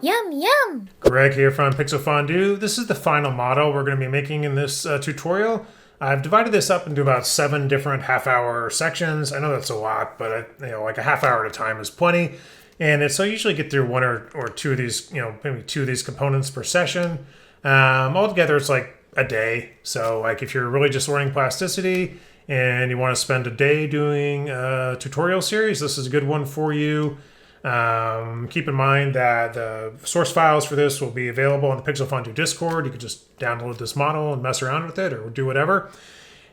Yum, yum! Greg here from Pixel Fondue. This is the final model we're going to be making in this tutorial. I've divided this up into about 7 different half-hour sections. I know that's a lot, but like a half hour at a time is plenty. And so I usually get through one or two of these, maybe 2 of these components per session. Altogether, it's like a day. So like if you're really just learning plasticity and you want to spend a day doing a tutorial series, this is a good one for you. Keep in mind that the source files for this will be available on the Pixel Fondue Discord. You can just download this model and mess around with it or do whatever.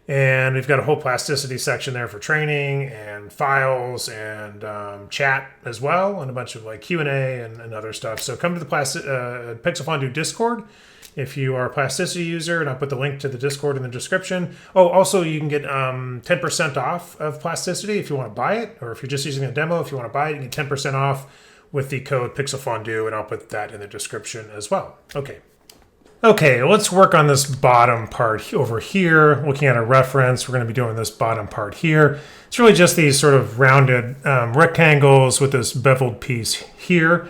And we've got a whole plasticity section there for training and files and chat as well, and a bunch of like Q&A and other stuff. So come to the Pixel Fondue Discord if you are a plasticity user, and I'll put the link to the Discord in the description. Oh, also you can get 10% off of plasticity if you want to buy it, or if you're just using a demo, if you want to buy it, you get 10% off with the code PixelFondue, and I'll put that in the description as well. Okay, let's work on this bottom part over here. Looking at a reference, we're going to be doing this bottom part here. It's really just these sort of rounded rectangles with this beveled piece here.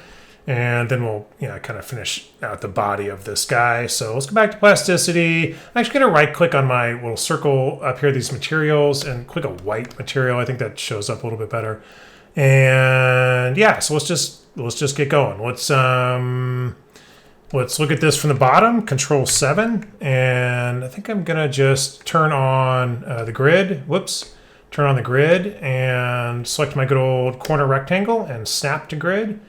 And then we'll kind of finish out the body of this guy. So let's go back to plasticity. I'm actually going to right click on my little circle up here, these materials, and click a white material. I think that shows up a little bit better. And yeah, so let's just get going. Let's look at this from the bottom, Control 7. And I think I'm going to just turn on the grid. Turn on the grid and select my good old corner rectangle and snap to grid.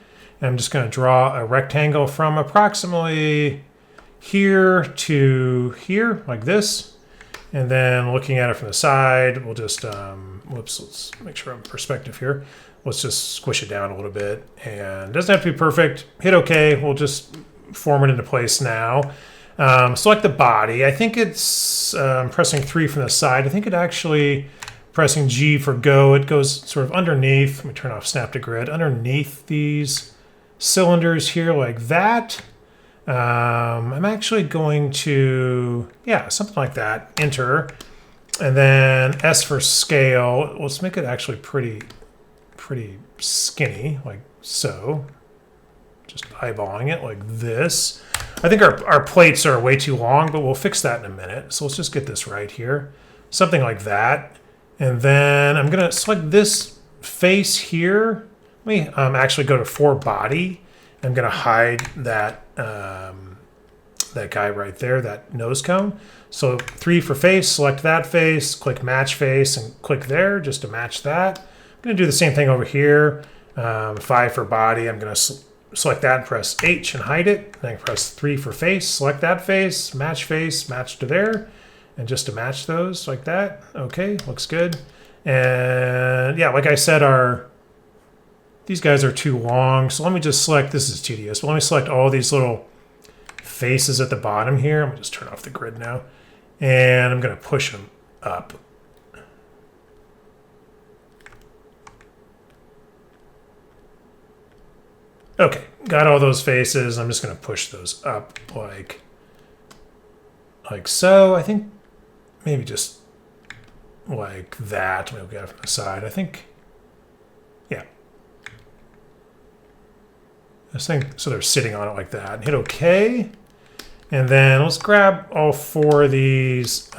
I'm just going to draw a rectangle from approximately here to here, like this. And then looking at it from the side, we'll just, let's make sure I'm in perspective here. Let's just squish it down a little bit. And it doesn't have to be perfect. Hit OK. We'll just form it into place now. Select the body. I think it's pressing 3 from the side. I think it actually, pressing G for go, it goes sort of underneath. Let me turn off snap to grid. Underneath these cylinders here like that. I'm actually going to, something like that, enter, and then S for scale. Let's make it actually pretty skinny, like so. Just eyeballing it like this. I think our plates are way too long, but we'll fix that in a minute. So let's just get this right here. Something like that. And then I'm gonna select this face here. Let me actually go to for body. I'm going to hide that that guy right there, that nose cone. So 3 for face, select that face, click match face, and click there just to match that. I'm going to do the same thing over here. 5 for body. I'm going to select that and press H and hide it. Then press 3 for face, select that face, match to there. And just to match those like that. Okay, looks good. And yeah, like I said, these guys are too long, so let me just select, this is tedious, but let me select all these little faces at the bottom here. I'm going to just turn off the grid now. And I'm going to push them up. Okay, got all those faces. I'm just going to push those up like so. I think maybe just like that. Maybe we'll get it from the side. I think, yeah. So they're sitting on it like that. And hit OK. And then let's grab all 4 of these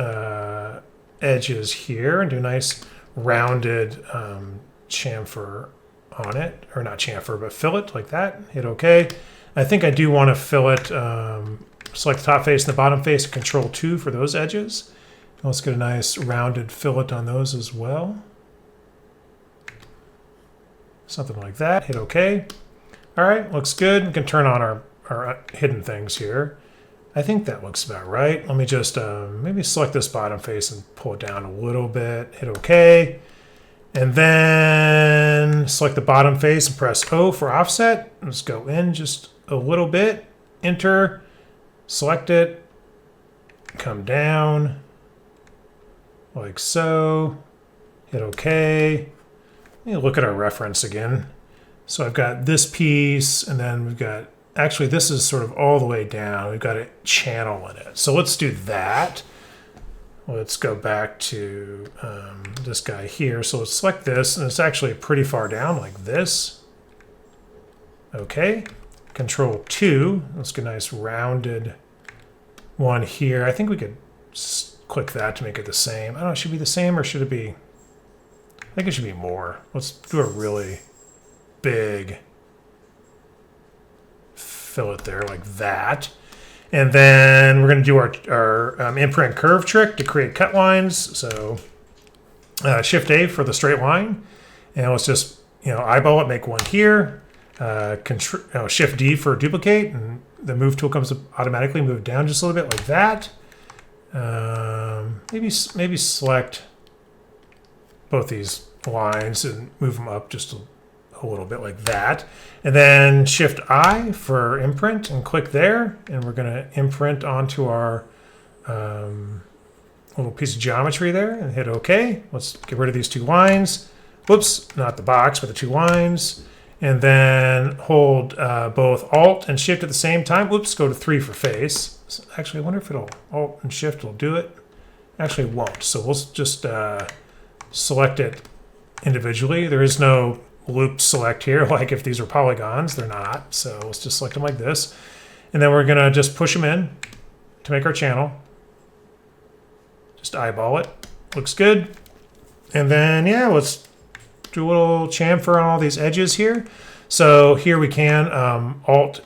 edges here and do a nice rounded chamfer on it. Or not chamfer, but fillet like that. Hit OK. I think I do want to fillet, select the top face and the bottom face, Control 2 for those edges. Let's get a nice rounded fillet on those as well. Something like that. Hit OK. All right, looks good. We can turn on our hidden things here. I think that looks about right. Let me just maybe select this bottom face and pull it down a little bit. Hit OK. And then select the bottom face and press O for offset. Let's go in just a little bit. Enter. Select it. Come down. Like so. Hit OK. Let me look at our reference again. So I've got this piece, and then we've got, actually this is sort of all the way down. We've got a channel in it. So let's do that. Let's go back to this guy here. So let's select this, and it's actually pretty far down like this. Okay. Control 2. Let's get a nice rounded one here. I think we could click that to make it the same. I don't know, should it be the same or should it be? I think it should be more. Let's do a really big fillet there like that. And then we're going to do our imprint curve trick to create cut lines. So Shift A for the straight line. And let's just, eyeball it, make one here. Shift D for duplicate, and the move tool comes up automatically, move down just a little bit like that. Maybe select both these lines and move them up just a little bit like that. And then Shift I for imprint and click there. And we're going to imprint onto our little piece of geometry there and hit OK. Let's get rid of these two lines. Whoops, not the box, but the two lines. And then hold both Alt and Shift at the same time. Whoops, go to 3 for face. Actually, I wonder if it'll Alt and Shift will do it. Actually, it won't. So we'll just select it individually. There is no loop select here, like if these are polygons. They're not. So let's just select them like this. And then we're going to just push them in to make our channel. Just eyeball it. Looks good. And then, yeah, let's do a little chamfer on all these edges here. So here we can Alt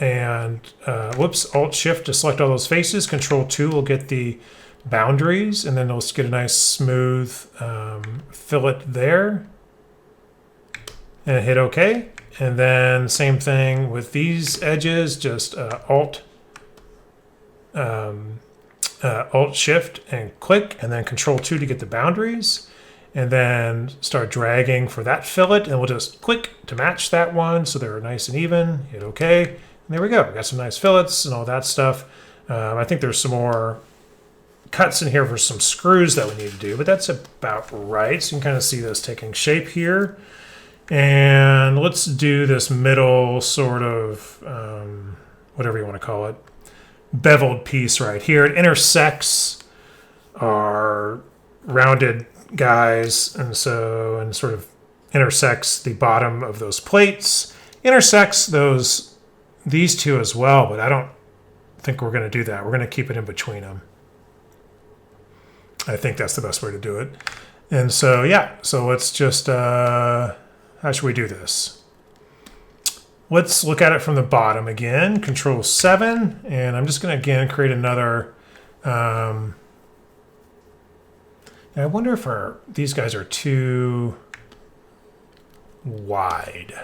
and Alt Shift to select all those faces. Control 2 will get the boundaries, and then let's get a nice smooth fillet there. And hit OK. And then same thing with these edges, just Alt Shift and click, and then Control 2 to get the boundaries. And then start dragging for that fillet, and we'll just click to match that one so they're nice and even. Hit OK. And there we go. We got some nice fillets and all that stuff. I think there's some more cuts in here for some screws that we need to do, but that's about right. So you can kind of see this taking shape here. And let's do this middle sort of, whatever you want to call it, beveled piece right here. It intersects our rounded guys, and sort of intersects the bottom of those plates, intersects these two as well, but I don't think we're going to do that. We're going to keep it in between them. I think that's the best way to do it. And so, yeah, so let's just, how should we do this? Let's look at it from the bottom again. Control 7, and I'm just going to, again, create another, I wonder if these guys are too wide.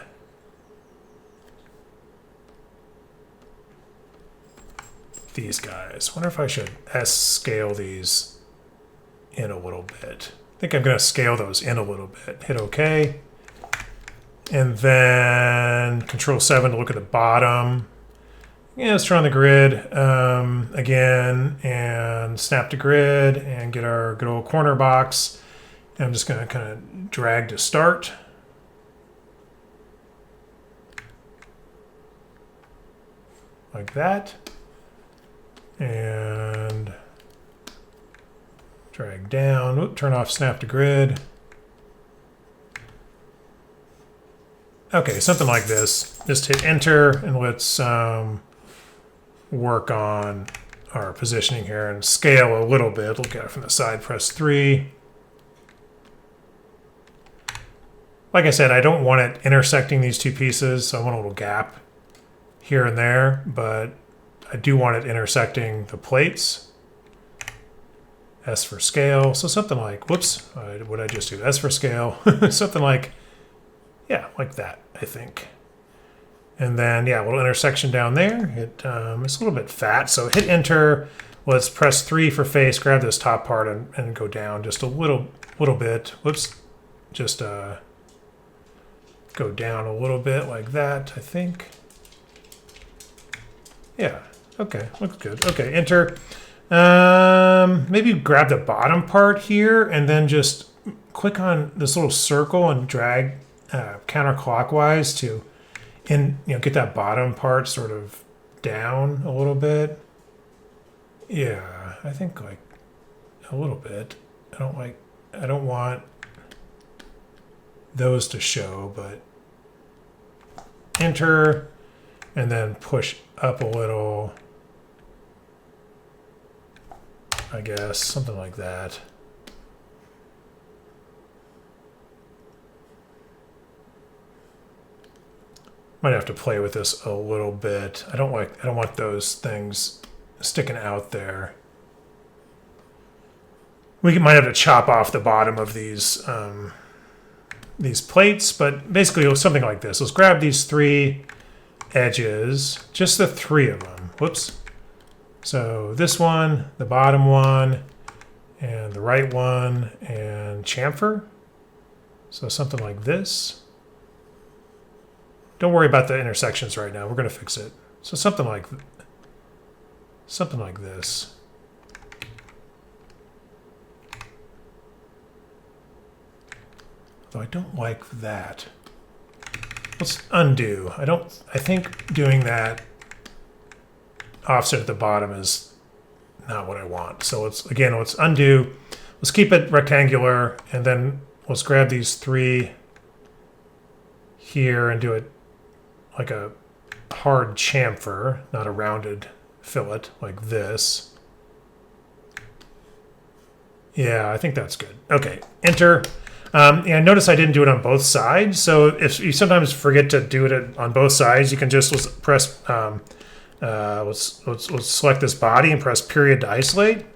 These guys. I wonder if I should scale these in a little bit. I think I'm going to scale those in a little bit. Hit OK. And then Control 7 to look at the bottom. Yeah, let's turn on the grid again and snap to grid and get our good old corner box. And I'm just going to kind of drag to start. Like that. And drag down. Oop, turn off snap to grid. Okay, something like this. Just hit enter and let's work on our positioning here and scale a little bit. Look at it from the side, press 3. Like I said, I don't want it intersecting these two pieces, so I want a little gap here and there, but I do want it intersecting the plates. S for scale, so something like, whoops, what did I just do? S for scale, something like, yeah, like that, I think. And then, yeah, a little intersection down there. It's a little bit fat, so hit enter. Let's press 3 for face, grab this top part and go down just a little bit. Whoops, just go down a little bit like that, I think. Yeah, okay, looks good. Okay, enter. Maybe grab the bottom part here and then just click on this little circle and drag counterclockwise to get that bottom part sort of down a little bit. Yeah, I think like a little bit. I don't want those to show, but enter. and then push up a little, I guess, something like that. Might have to play with this a little bit. I don't want those things sticking out there. We might have to chop off the bottom of these plates, but basically something like this. Let's grab these 3 edges, just the 3 of them. Whoops. So this one, the bottom one, and the right one, and chamfer. So something like this. Don't worry about the intersections right now. We're going to fix it. So something like this. Though I don't like that. Let's undo. I think doing that offset at the bottom is not what I want. So let's undo. Let's keep it rectangular, and then let's grab these 3 here and do it like a hard chamfer, not a rounded fillet like this. Yeah, I think that's good. Okay, enter. And notice I didn't do it on both sides. So if you sometimes forget to do it on both sides, you can just press, let's select this body and press period to isolate,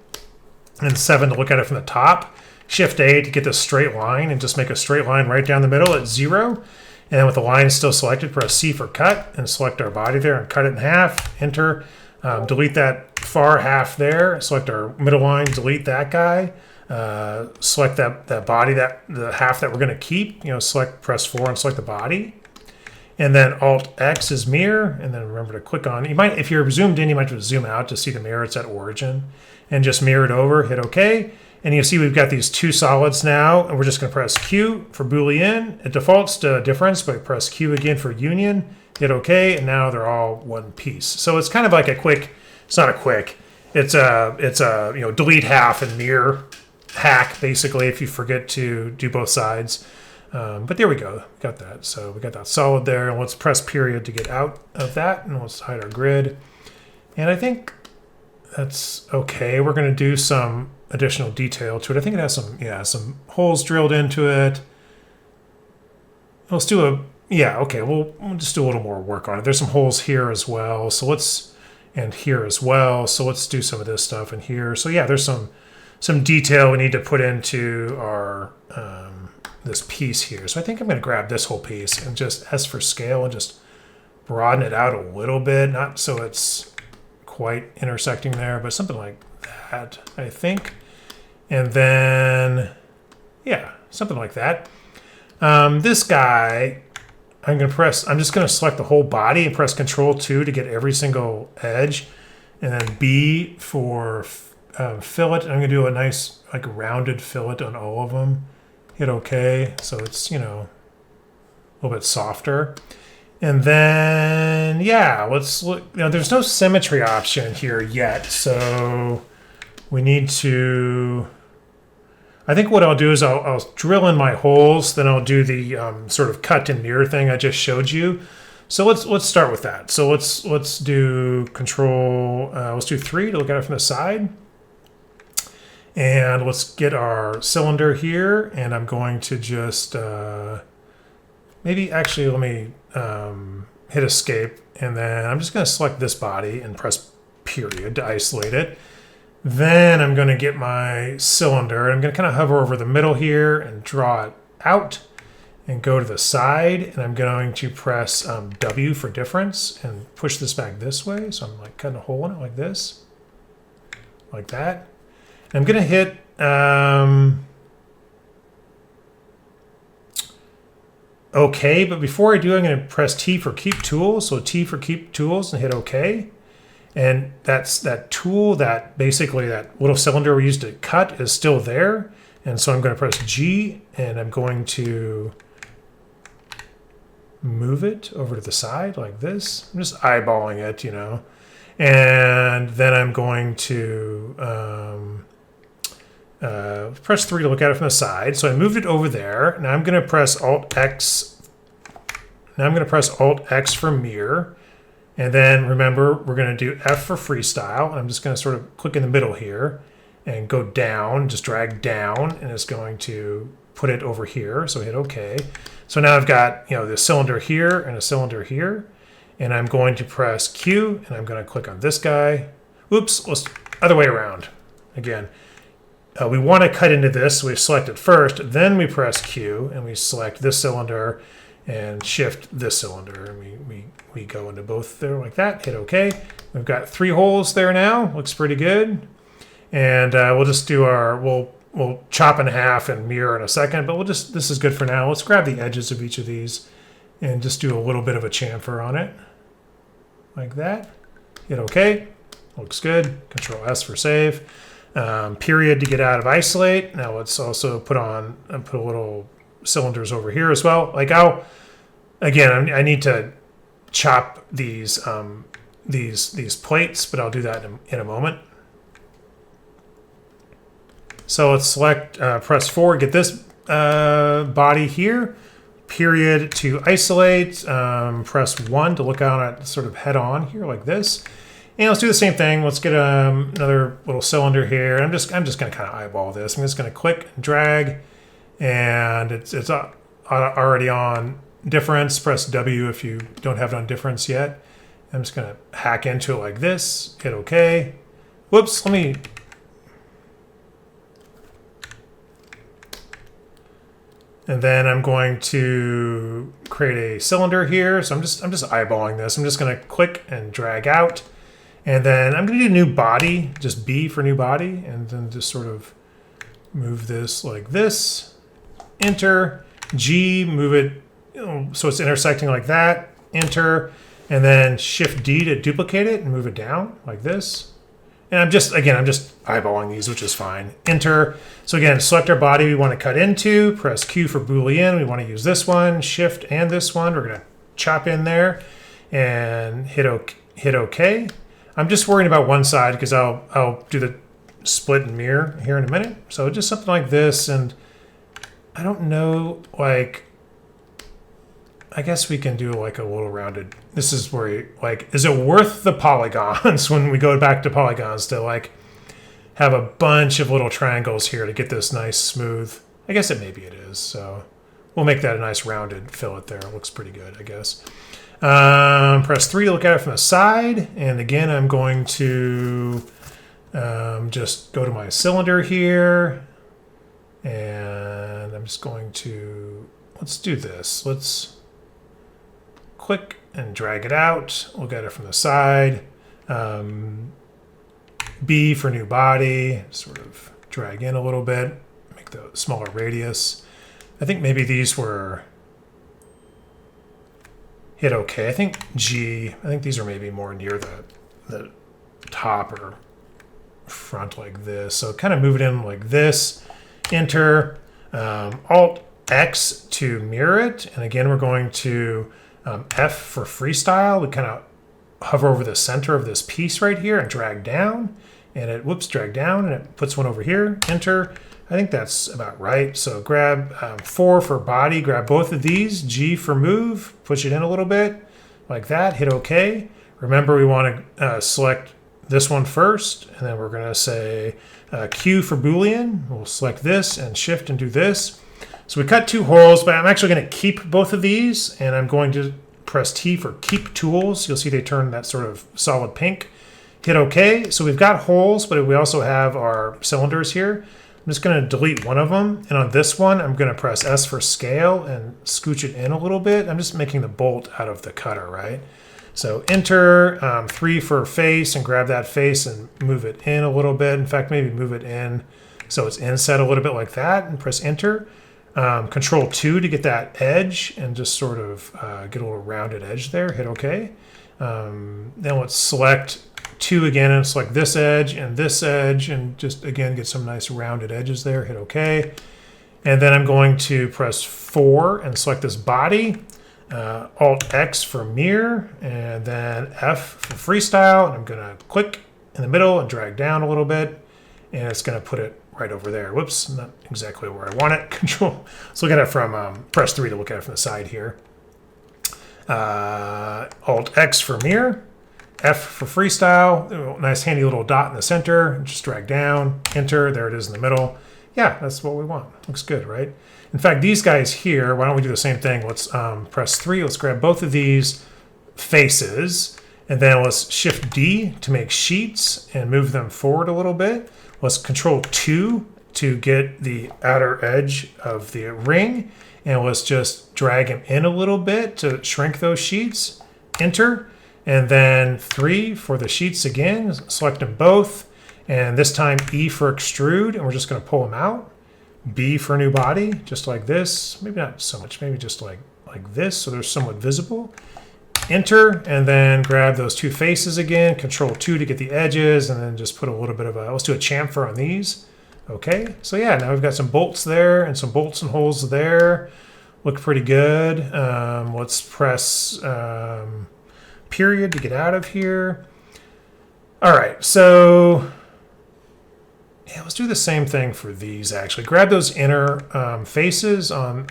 and 7 to look at it from the top. Shift A to get this straight line and just make a straight line right down the middle at 0. And then with the line still selected, press C for cut and select our body there and cut it in half. Enter. Delete that far half there. Select our middle line. Delete that guy. Select that body, the half that we're going to keep. Press 4 and select the body. And then Alt X is mirror. And then remember to click on. If you're zoomed in, you might have to zoom out to see the mirror. It's at origin, and just mirror it over. Hit OK. And you see we've got these 2 solids now, and we're just going to press Q for Boolean. It defaults to difference, but press Q again for union. Hit OK, and now they're all one piece. So it's kind of like a quick. It's not a quick. It's a delete half and mirror hack basically if you forget to do both sides. But there we go. Got that. So we got that solid there, and let's press period to get out of that, and let's hide our grid. And I think that's okay. We're going to do some additional detail to it. I think it has some holes drilled into it. Let's do we'll just do a little more work on it. There's some holes here as well. So and here as well. So let's do some of this stuff in here. So yeah, there's some detail we need to put into our this piece here. So I think I'm going to grab this whole piece and just S for scale and just broaden it out a little bit, not so it's quite intersecting there, but something like that, I think. And then, yeah, something like that. This guy, I'm just going to select the whole body and press Control 2 to get every single edge. And then B for fillet. I'm going to do a nice like rounded fillet on all of them. Hit OK. So it's, a little bit softer. And then, yeah, let's look. There's no symmetry option here yet. So we need to, I think what I'll do is I'll drill in my holes. Then I'll do the sort of cut and mirror thing I just showed you. So let's start with that. So let's do Control. Let's do 3 to look at it from the side. And let's get our cylinder here. And I'm going to just maybe actually let me hit Escape. And then I'm just going to select this body and press period to isolate it. Then I'm going to get my cylinder. I'm going to kind of hover over the middle here and draw it out and go to the side. And I'm going to press W for difference and push this back this way. So I'm like cutting a hole in it like this, like that. And I'm going to hit OK. But before I do, I'm going to press T for Keep Tools. So T for Keep Tools and hit OK. And that's that tool that basically that little cylinder we used to cut is still there. And so I'm going to press G and I'm going to move it over to the side like this. I'm just eyeballing it, And then I'm going to press 3 to look at it from the side. So I moved it over there. Now I'm going to press Alt X. Now I'm going to press Alt X for mirror. And then remember, we're going to do F for freestyle. I'm just going to sort of click in the middle here and go down, just drag down, and it's going to put it over here. So hit OK. So now I've got, this cylinder here and a cylinder here. And I'm going to press Q, and I'm going to click on this guy. Oops, let's other way around. Again, we want to cut into this. So we select it first, then we press Q, and we select this cylinder and shift this cylinder. And we go into both there like that, hit OK. We've got 3 holes there now, looks pretty good. And we'll just do we'll chop in half and mirror in a second, but this is good for now. Let's grab the edges of each of these and just do a little bit of a chamfer on it, like that. Hit OK, looks good. Control S for save. Period to get out of isolate. Now let's also put a little cylinders over here as well. Like I need to chop these plates, but I'll do that in a moment. So let's select, press 4, get this body here, period to isolate, press 1 to look out at sort of head on here like this. And let's do the same thing. Let's get another little cylinder here. I'm just going to kind of eyeball this. I'm just going to click and drag, and it's already on difference. Press W if you don't have it on difference yet. I'm just going to hack into it like this, hit OK. Whoops, and then I'm going to create a cylinder here. So I'm just eyeballing this. I'm just going to click and drag out. And then I'm going to do new body, just B for new body, and then just sort of move this like this. Enter. G, move it so it's intersecting like that. Enter. And then Shift D to duplicate it and move it down like this. And I'm just eyeballing these, which is fine. Enter. So again, select our body we want to cut into. Press Q for Boolean. We want to use this one. Shift and this one. We're going to chop in there and hit OK. I'm just worrying about one side because I'll do the split and mirror here in a minute. So just something like this. And I don't know, like, I guess we can do like a little rounded. This is where is it worth the polygons when we go back to polygons to like have a bunch of little triangles here to get this nice smooth? I guess maybe it is. So we'll make that a nice rounded fillet there. It looks pretty good, I guess. Press 3 to look at it from the side. And again, I'm going to just go to my cylinder here. And I'm just going to, let's do this. Let's click and drag it out. Look at it from the side. B for new body, sort of drag in a little bit, make the smaller radius. I think maybe these were, hit OK. I think G, I think these are maybe more near the top or front like this. So kind of move it in like this, enter, Alt X to mirror it. And again, we're going to F for freestyle. We kind of hover over the center of this piece right here and drag down, and it drag down, and it puts one over here, enter. I think that's about right. So grab 4 for body, grab both of these, G for move, push it in a little bit like that, hit OK. Remember, we want to select this one first, and then we're going to say Q for Boolean. We'll select this and shift and do this. So we cut 2 holes, but I'm actually going to keep both of these, and I'm going to press T for keep tools. You'll see they turn that sort of solid pink. Hit OK. So we've got holes, but we also have our cylinders here. I'm just going to delete one of them. And on this one, I'm going to press S for scale and scooch it in a little bit. I'm just making the bolt out of the cutter, right? So enter 3 for face and grab that face and move it in a little bit. In fact, maybe move it in so it's inset a little bit like that, and press enter. Control 2 to get that edge and just sort of get a little rounded edge there. Hit OK. Then let's select 2 again and select this edge and just again get some nice rounded edges there. Hit OK. And then I'm going to press 4 and select this body. Alt X for mirror, and then F for freestyle. And I'm going to click in the middle and drag down a little bit, and it's going to put it right over there. Whoops, not exactly where I want it. Control. Let's look at it from, press 3 to look at it from the side here. Alt X for mirror, F for freestyle, nice handy little dot in the center, just drag down, enter, there it is in the middle. Yeah, that's what we want. Looks good, right? In fact, these guys here, why don't we do the same thing? Let's press 3, let's grab both of these faces, and then let's shift D to make sheets and move them forward a little bit. Let's control 2 to get the outer edge of the ring, and let's just drag him in a little bit to shrink those sheets, enter. And then 3 for the sheets again, select them both. And this time E for extrude, and we're just gonna pull them out. B for new body, just like this. Maybe not so much, maybe just like this, so they're somewhat visible. Enter, and then grab those 2 faces again, Control 2 to get the edges, and then just put a little bit of a, let's do a chamfer on these. Okay, so yeah, now we've got some bolts there and some bolts and holes there. Look pretty good. Let's press period to get out of here. All right, so yeah, let's do the same thing for these actually. Grab those inner faces on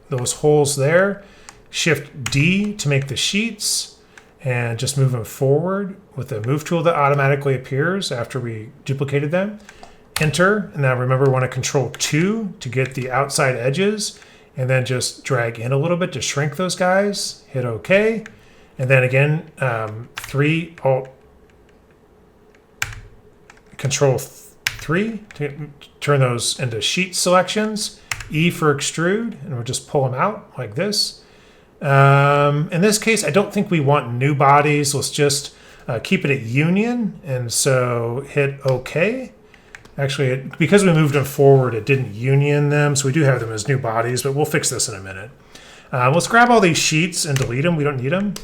those holes there. Shift D to make the sheets and just move them forward with the move tool that automatically appears after we duplicated them. Enter, and now remember we want to control 2 to get the outside edges, and then just drag in a little bit to shrink those guys. Hit OK. And then again, 3, Alt, Control 3 to turn those into sheet selections. E for extrude, and we'll just pull them out like this. In this case, I don't think we want new bodies. Let's just keep it at union, and so hit OK. Actually, because we moved them forward, it didn't union them, so we do have them as new bodies, but we'll fix this in a minute. Let's grab all these sheets and delete them. We don't need them.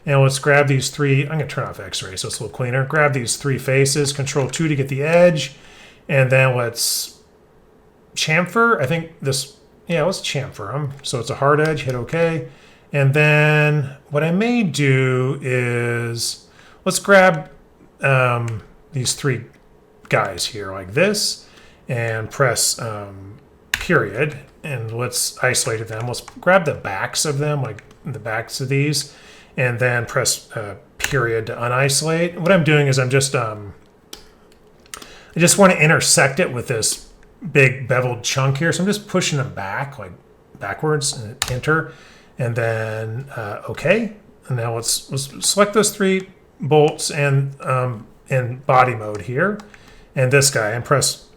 And let's grab these 3. I'm going to turn off X-ray so it's a little cleaner. Grab these 3 faces, Control 2 to get the edge, and then let's chamfer. I think this, yeah, let's chamfer them. So it's a hard edge, hit OK. And then what I may do is let's grab these 3 guys here like this and press period, and let's isolate them. Let's grab the backs of them, like the backs of these, and then press period to unisolate. What I'm doing is I'm just I just want to intersect it with this big beveled chunk here, so I'm just pushing them back, like backwards, and enter, and then OK. And now let's select those 3 bolts and in body mode here, and this guy, and press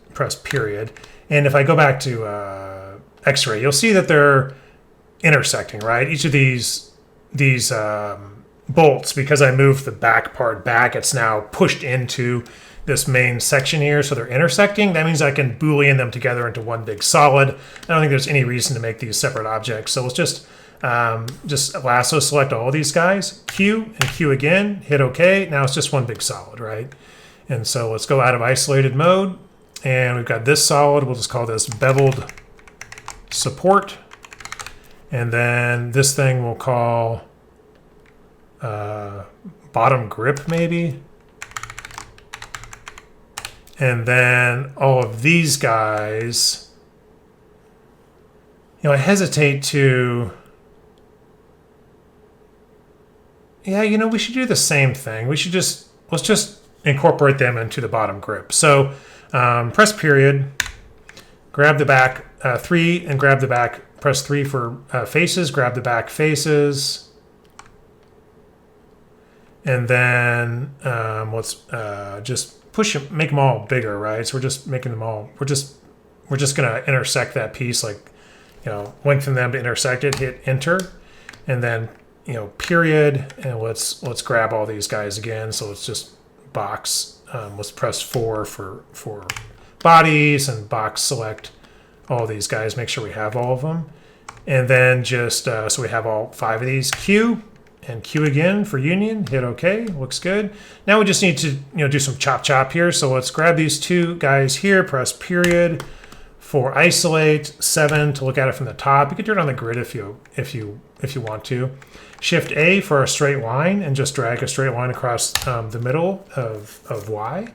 period. And if I go back to X-ray, you'll see that they're intersecting, right? Each of these bolts, because I moved the back part back, it's now pushed into this main section here, so they're intersecting. That means I can Boolean them together into one big solid. I don't think there's any reason to make these separate objects. So let's just lasso select all these guys, Q and Q again, hit OK. Now it's just one big solid, right? And so let's go out of isolated mode, and we've got this solid. We'll just call this beveled support. And then this thing we'll call bottom grip maybe. And then all of these guys, you know, I hesitate to, yeah, you know, we should do the same thing. We should just, let's just incorporate them into the bottom grip. So press period, grab the back 3 and grab the back, press 3 for faces, grab the back faces. And then let's just push them, make them all bigger, right? So we're just making them all, we're just gonna intersect that piece, like, you know, lengthen them to intersect it, hit enter, and then, you know, period, and let's grab all these guys again. So let's just box, let's press 4 for bodies, and box select all these guys, make sure we have all of them, and then just so we have all 5 of these, Q and Q again for union, hit OK, looks good. Now we just need to, you know, do some chop here. So let's grab these 2 guys here, press period for isolate, 7 to look at it from the top. You can do it on the grid if you want to. Shift A for a straight line, and just drag a straight line across the middle of Y.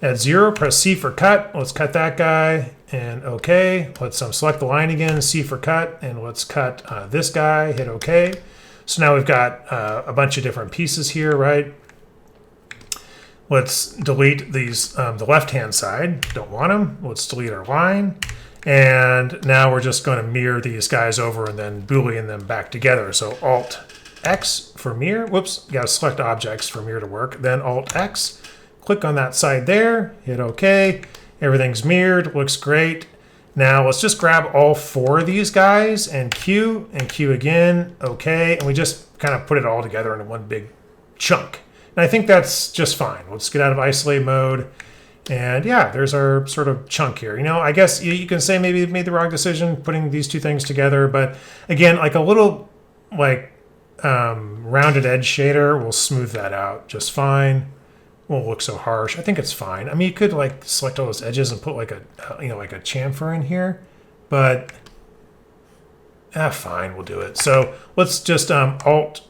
At 0, press C for cut. Let's cut that guy, and OK. Let's select the line again, C for cut, and let's cut this guy, hit OK. So now we've got a bunch of different pieces here, right? Let's delete these, the left-hand side. Don't want them. Let's delete our line. And now we're just going to mirror these guys over and then Boolean them back together. So Alt-X for mirror. Whoops, you got to select objects for mirror to work. Then Alt-X. Click on that side there. Hit OK. Everything's mirrored. Looks great. Now let's just grab all 4 of these guys and Q again. OK. And we just kind of put it all together into one big chunk. And I think that's just fine. Let's get out of isolate mode. And yeah, there's our sort of chunk here. You know, I guess you can say maybe made the wrong decision putting these 2 things together. But again, like a little like rounded edge shader will smooth that out just fine. Won't look so harsh. I think it's fine. I mean, you could like select all those edges and put like a, like a chamfer in here. But fine, we'll do it. So let's just Alt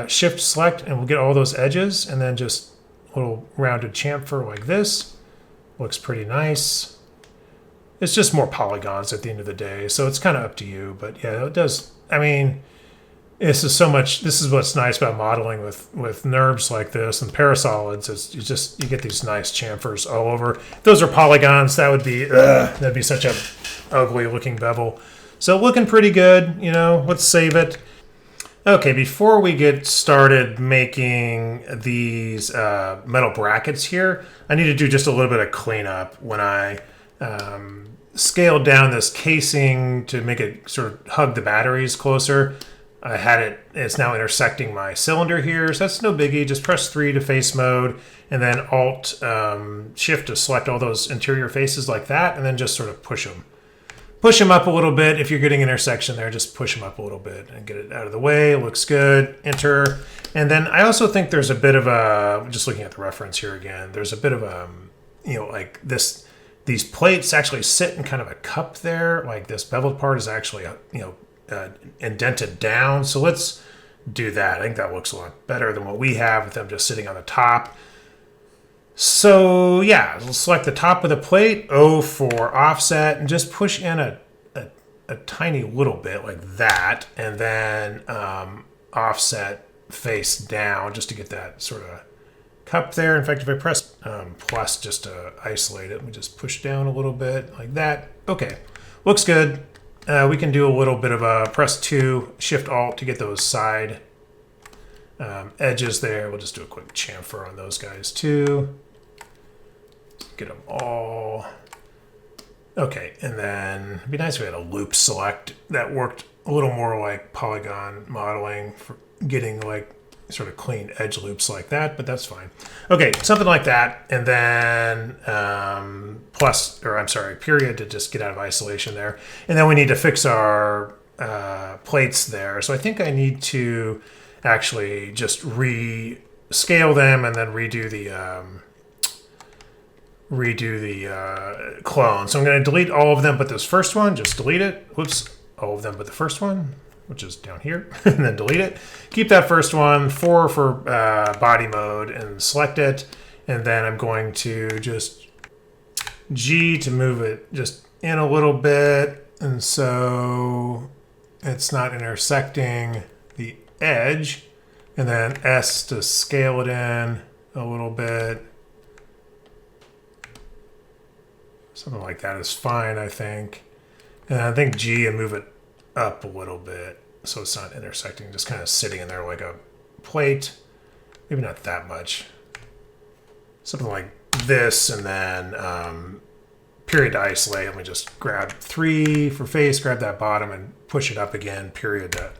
Shift select and we'll get all those edges and then just a little rounded chamfer like this. Looks pretty nice. It's just more polygons at the end of the day, so it's kind of up to you. But yeah, it does. I mean, this is so much. This is what's nice about modeling with NURBS like this and parasolids. Is you get these nice chamfers all over. If those are polygons, that'd be such a ugly looking bevel. So looking pretty good. You know, let's save it. Okay, before we get started making these metal brackets here, I need to do just a little bit of cleanup. When I scaled down this casing to make it sort of hug the batteries closer, I had it's now intersecting my cylinder here, so that's no biggie. Just press 3 to face mode, and then Alt Shift to select all those interior faces like that, and then just sort of push them. Push them up a little bit. If you're getting intersection there, just push them up a little bit and get it out of the way. It looks good. Enter. And then I also think there's a bit of a, just looking at the reference here again, there's a bit of a, like these plates actually sit in kind of a cup there. Like this beveled part is actually, indented down. So let's do that. I think that looks a lot better than what we have with them just sitting on the top. So yeah, we'll select the top of the plate, O for offset, and just push in a tiny little bit like that, and then offset face down just to get that sort of cup there. In fact, if I press plus just to isolate it, we just push down a little bit like that. Okay, looks good. We can do a little bit of a press 2, Shift Alt to get those side edges there. We'll just do a quick chamfer on those guys too. Get them all. Okay, and then it'd be nice if we had a loop select that worked a little more like polygon modeling for getting like sort of clean edge loops like that, but that's fine. Okay, something like that, and then period to just get out of isolation there. And then we need to fix our plates there. So I think I need to actually just rescale them and then redo the clone. So I'm going to delete all of them but this first one. Just delete it. Whoops. All of them but the first one, which is down here, and then delete it. Keep that first one, 4 for body mode, and select it. And then I'm going to just G to move it just in a little bit, and so it's not intersecting the edge. And then S to scale it in a little bit. Something like that is fine, I think. And I think G and move it up a little bit so it's not intersecting, just kind of sitting in there like a plate. Maybe not that much. Something like this, and then period to isolate. Let me just grab 3 for face, grab that bottom and push it up again, period to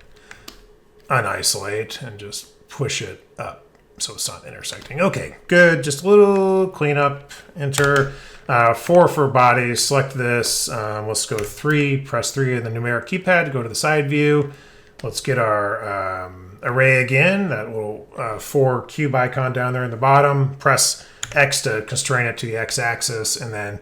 unisolate, and just push it up so it's not intersecting. Okay, good. Just a little cleanup. Enter. 4 for body. Select this. Let's go 3. Press 3 in the numeric keypad to go to the side view. Let's get our array again. That little 4 cube icon down there in the bottom. Press X to constrain it to the X-axis, and then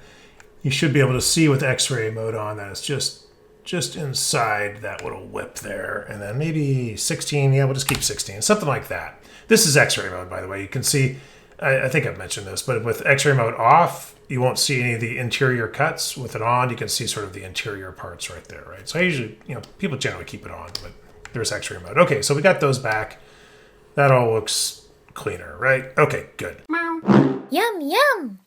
you should be able to see with X-ray mode on that it's just inside that little whip there. And then maybe 16. Yeah, we'll just keep 16. Something like that. This is X-ray mode, by the way. You can see, I think I've mentioned this, but with X-ray mode off, you won't see any of the interior cuts. With it on, you can see sort of the interior parts right there, right? So I usually, people generally keep it on, but there's X-ray mode. Okay, so we got those back. That all looks cleaner, right? Okay, good. Yum, yum!